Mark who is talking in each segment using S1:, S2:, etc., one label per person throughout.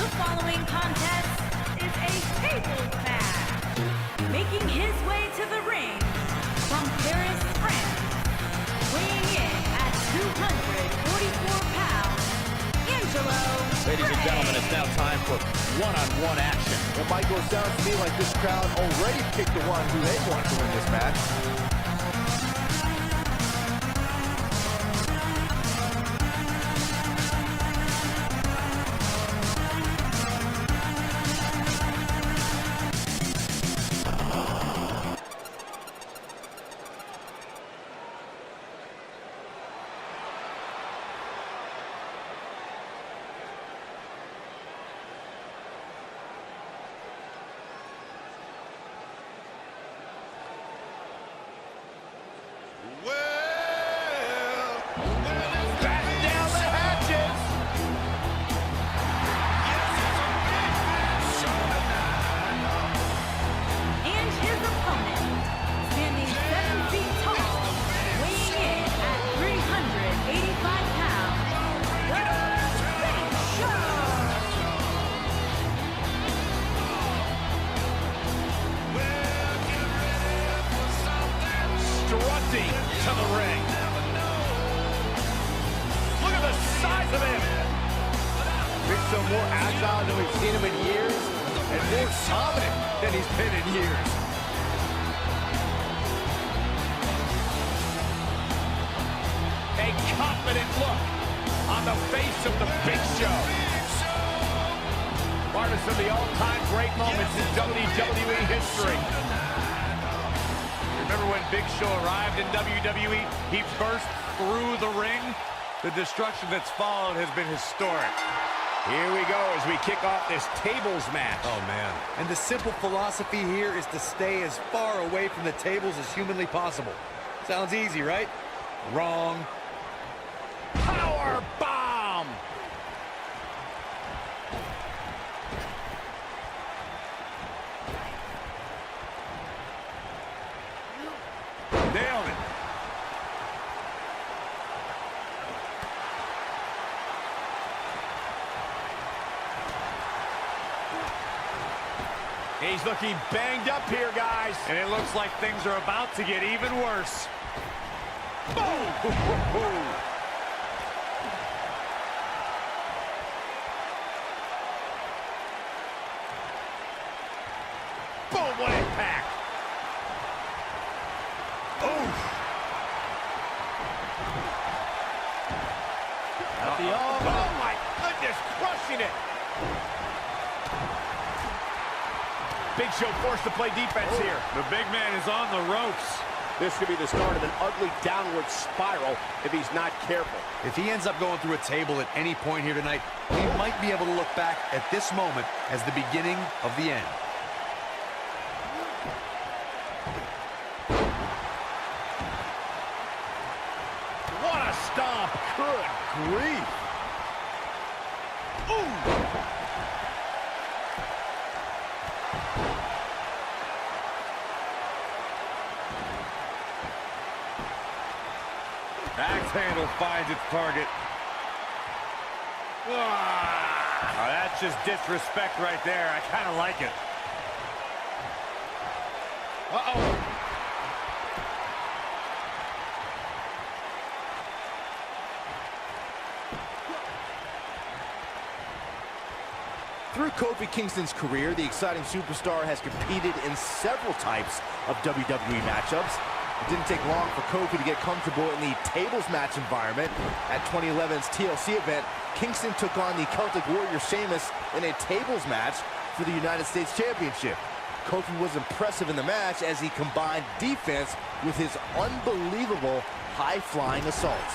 S1: The following contest is a tables match. Making his way to the ring from Paris, France, weighing in at 244 pounds, Angelo.
S2: Ladies and gentlemen, it's now time for one-on-one action.
S3: Well, Michael, it sounds to me like this crowd already picked the one who they want to win this match.
S2: To the ring. Look at the size of him.
S3: Big Show more agile than we've seen him in years, and more dominant than he's been in years.
S2: A confident look on the face of the Big Show. Part of some of the all-time great moments in WWE history. Remember when Big Show arrived in WWE? He burst through the ring. The destruction that's followed has been historic. Here we go as we kick off this tables match.
S4: Oh, man. And the simple philosophy here is to stay as far away from the tables as humanly possible. Sounds easy, right? Wrong.
S2: Power bomb! Nailed it. He's looking banged up here, guys. And it looks like things are about to get even worse. Boom! Boom, what impact! Oh my goodness, crushing it! Big Show forced to play defense here. The big man is on the ropes.
S5: This could be the start of an ugly downward spiral if he's not careful.
S4: If he ends up going through a table at any point here tonight, he might be able to look back at this moment as the beginning of the end.
S2: What a stomp! Good grief! Ooh! Axe handle finds its target. Oh, that's just disrespect right there. I kind of like it. Uh-oh.
S3: Through Kofi Kingston's career, the exciting superstar has competed in several types of WWE matchups. It didn't take long for Kofi to get comfortable in the tables match environment. At 2011's TLC event, Kingston took on the Celtic Warrior Sheamus in a tables match for the United States Championship. Kofi was impressive in the match as he combined defense with his unbelievable high-flying assaults.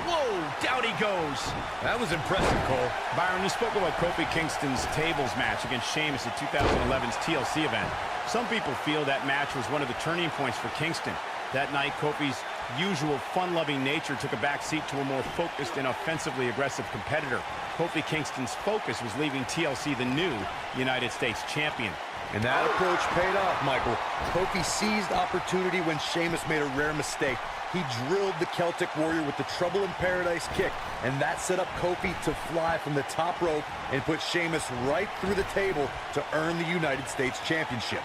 S2: Whoa, down he goes. That was impressive, Cole. Byron, you spoke about Kofi Kingston's tables match against Sheamus at 2011's TLC event. Some people feel that match was one of the turning points for Kingston. That night, Kofi's usual fun-loving nature took a backseat to a more focused and offensively aggressive competitor. Kofi Kingston's focus was leaving TLC the new United States champion.
S4: And that approach paid off, Michael. Kofi seized opportunity when Sheamus made a rare mistake. He drilled the Celtic Warrior with the Trouble in Paradise kick, and that set up Kofi to fly from the top rope and put Sheamus right through the table to earn the United States Championship.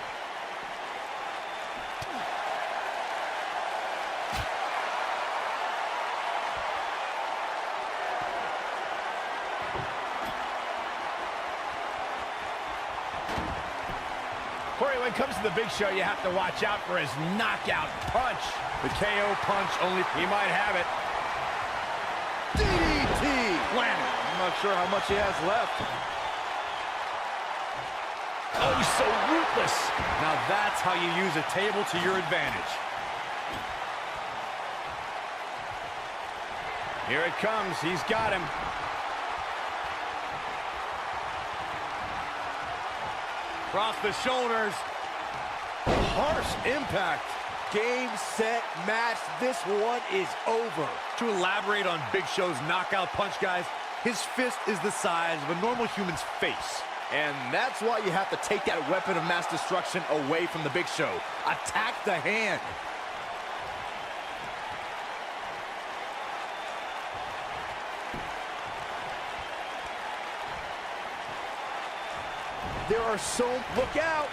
S2: Corey, when it comes to the Big Show, you have to watch out for his knockout punch. The KO punch only, he might have it.
S3: DDT! I'm not sure how much he has left.
S2: Oh, he's so ruthless.
S4: Now that's how you use a table to your advantage.
S2: Here it comes. He's got him.
S4: Across the shoulders.
S3: Harsh impact. Game, set, match. This one is over.
S4: To elaborate on Big Show's knockout punch, guys, his fist is the size of a normal human's face.
S3: And that's why you have to take that weapon of mass destruction away from the Big Show. Attack the hand. There are so... Look out!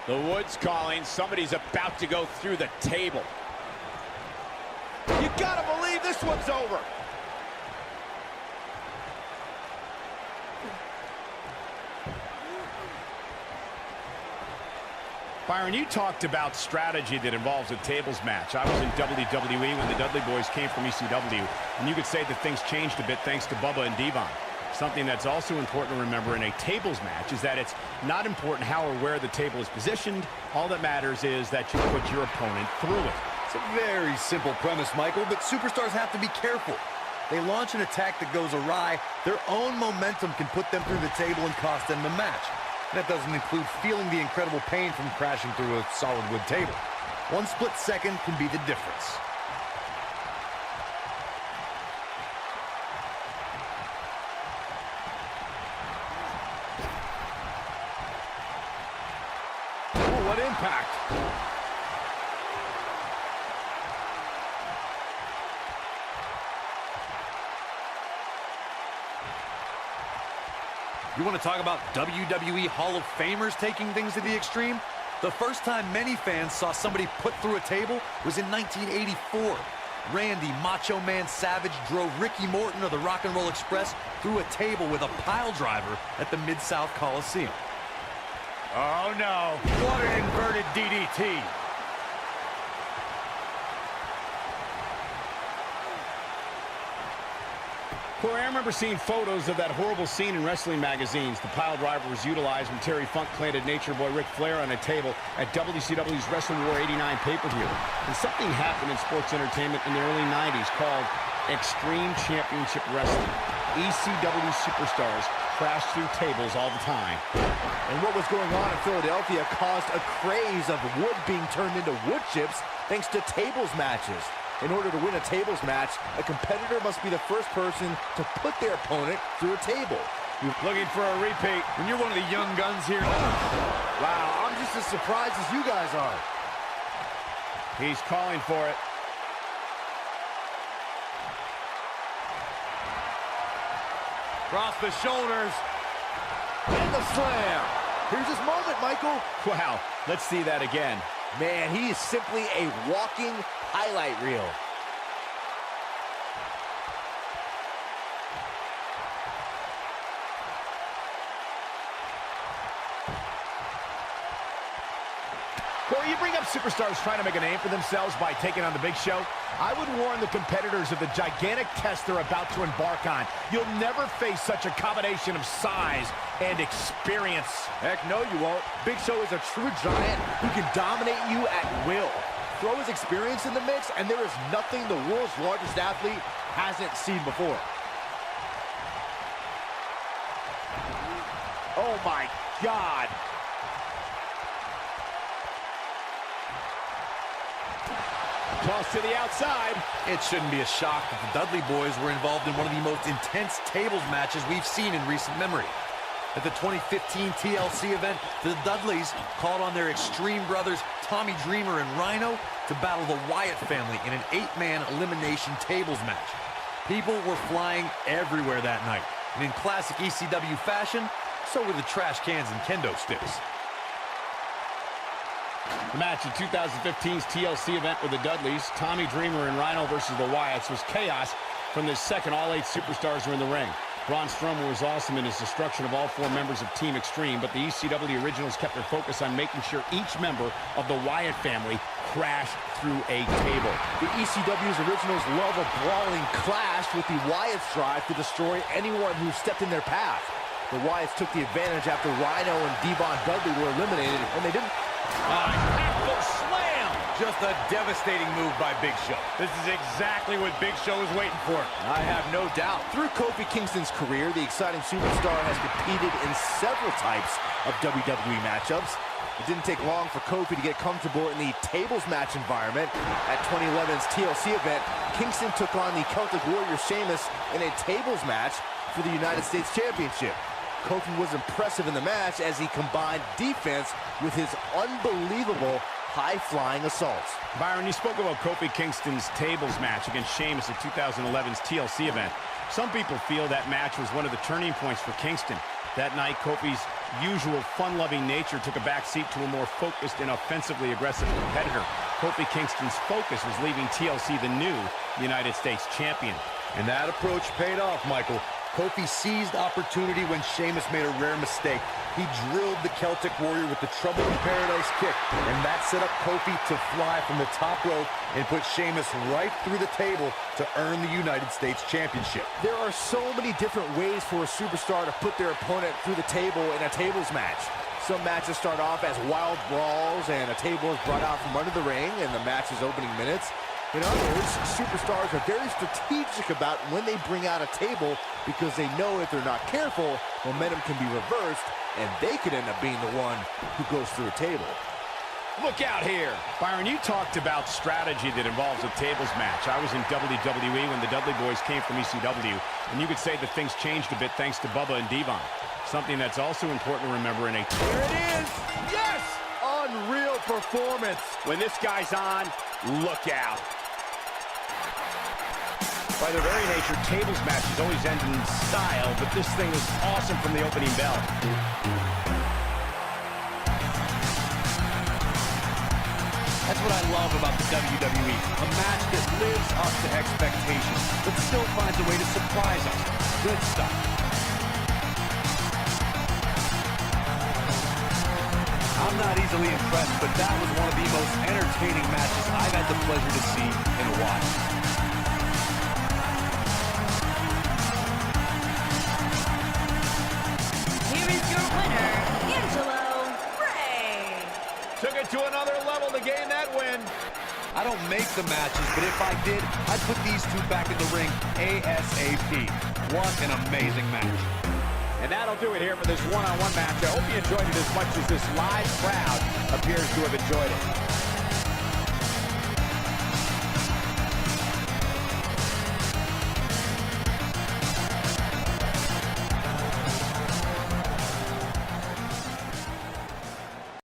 S2: The Wood's calling. Somebody's about to go through the table.
S3: You gotta believe this one's over.
S2: Byron, you talked about strategy that involves a tables match. I was in WWE when the Dudley Boys came from ECW, and you could say that things changed a bit thanks to Bubba and Devon. Something that's also important to remember in a tables match is that it's not important how or where the table is positioned. All that matters is that you put your opponent through it.
S4: It's a very simple premise, Michael, but superstars have to be careful. They launch an attack that goes awry, their own momentum can put them through the table and cost them the match. That doesn't include feeling the incredible pain from crashing through a solid wood table. One split second can be the difference.
S3: Ooh, what impact.
S4: You want to talk about WWE Hall of Famers taking things to the extreme? The first time many fans saw somebody put through a table was in 1984. Randy Macho Man Savage drove Ricky Morton of the Rock and Roll Express through a table with a pile driver at the Mid-South Coliseum.
S2: Oh, no.
S4: What an inverted DDT.
S2: Corey, I remember seeing photos of that horrible scene in wrestling magazines. The pile driver was utilized when Terry Funk planted Nature Boy Ric Flair on a table at WCW's Wrestling War 89 pay-per-view. And something happened in sports entertainment in the early 90s called Extreme Championship Wrestling. ECW superstars crashed through tables all the time.
S3: And what was going on in Philadelphia caused a craze of wood being turned into wood chips thanks to tables matches. In order to win a tables match, a competitor must be the first person to put their opponent through a table.
S2: Looking for a repeat.
S4: When you're one of the young guns here...
S3: Wow, I'm just as surprised as you guys are.
S2: He's calling for it.
S4: Across the shoulders.
S3: And the slam. Here's his moment, Michael.
S2: Wow, let's see that again.
S3: Man, he is simply a walking highlight reel.
S2: Corey, you bring up superstars trying to make a name for themselves by taking on the Big Show. I would warn the competitors of the gigantic test they're about to embark on. You'll never face such a combination of size and experience.
S3: Heck no, you won't. Big Show is a true giant who can dominate you at will. Throw his experience in the mix, and there is nothing the world's largest athlete hasn't seen before. Oh my God.
S2: Toss to the outside.
S4: It shouldn't be a shock that the Dudley boys were involved in one of the most intense tables matches we've seen in recent memory. At the 2015 TLC event, the Dudleys called on their Extreme brothers Tommy Dreamer and Rhino to battle the Wyatt family in an 8-man elimination tables match. People were flying everywhere that night, and in classic ECW fashion, so were the trash cans and kendo sticks.
S2: The match in 2015's TLC event with the Dudleys, Tommy Dreamer and Rhino versus the Wyatts, was chaos from the second all 8 superstars were in the ring. Braun Strowman was awesome in his destruction of all 4 members of Team Extreme, but the ECW originals kept their focus on making sure each member of the Wyatt family crashed through a table.
S3: The ECW's originals love a brawling clash, with the Wyatts drive to destroy anyone who stepped in their path. The Wyatts took the advantage after Rhino and Devon Dudley were eliminated, and they didn't.
S2: Impactful slam!
S4: Just a devastating move by Big Show.
S2: This is exactly what Big Show was waiting for.
S4: I have no doubt.
S3: Through Kofi Kingston's career, the exciting superstar has competed in several types of WWE matchups. It didn't take long for Kofi to get comfortable in the tables match environment. At 2011's TLC event, Kingston took on the Celtic Warrior Sheamus in a tables match for the United States Championship. Kofi was impressive in the match as he combined defense with his unbelievable high-flying assaults.
S2: Byron, you spoke about Kofi Kingston's tables match against Sheamus at 2011's TLC event. Some people feel that match was one of the turning points for Kingston. That night, Kofi's usual fun-loving nature took a backseat to a more focused and offensively aggressive competitor. Kofi Kingston's focus was leaving TLC the new United States champion.
S4: And that approach paid off, Michael. Kofi seized opportunity when Sheamus made a rare mistake. He drilled the Celtic Warrior with the Trouble in Paradise kick, and that set up Kofi to fly from the top rope and put Sheamus right through the table to earn the United States Championship.
S3: There are so many different ways for a superstar to put their opponent through the table in a tables match. Some matches start off as wild brawls, and a table is brought out from under the ring in the match's opening minutes. In others, superstars are very strategic about when they bring out a table, because they know if they're not careful, momentum can be reversed, and they could end up being the one who goes through a table.
S2: Look out here. Byron, you talked about strategy that involves a tables match. I was in WWE when the Dudley boys came from ECW, and you could say that things changed a bit thanks to Bubba and Devon. Something that's also important to remember in a...
S3: Here it is! Yes! Unreal performance.
S2: When this guy's on, look out. By their very nature, tables matches always end in style, but this thing was awesome from the opening bell.
S4: That's what I love about the WWE. A match that lives up to expectations, but still finds a way to surprise us. Good stuff. I'm not easily impressed, but that was one of the most entertaining matches I've had the pleasure to see in a while.
S1: Angelo
S2: Took it to another level to gain that win.
S4: I don't make the matches, but if I did, I'd put these two back in the ring ASAP. What an amazing match.
S5: And that'll do it here for this one-on-one match. I hope you enjoyed it as much as this live crowd appears to have enjoyed it.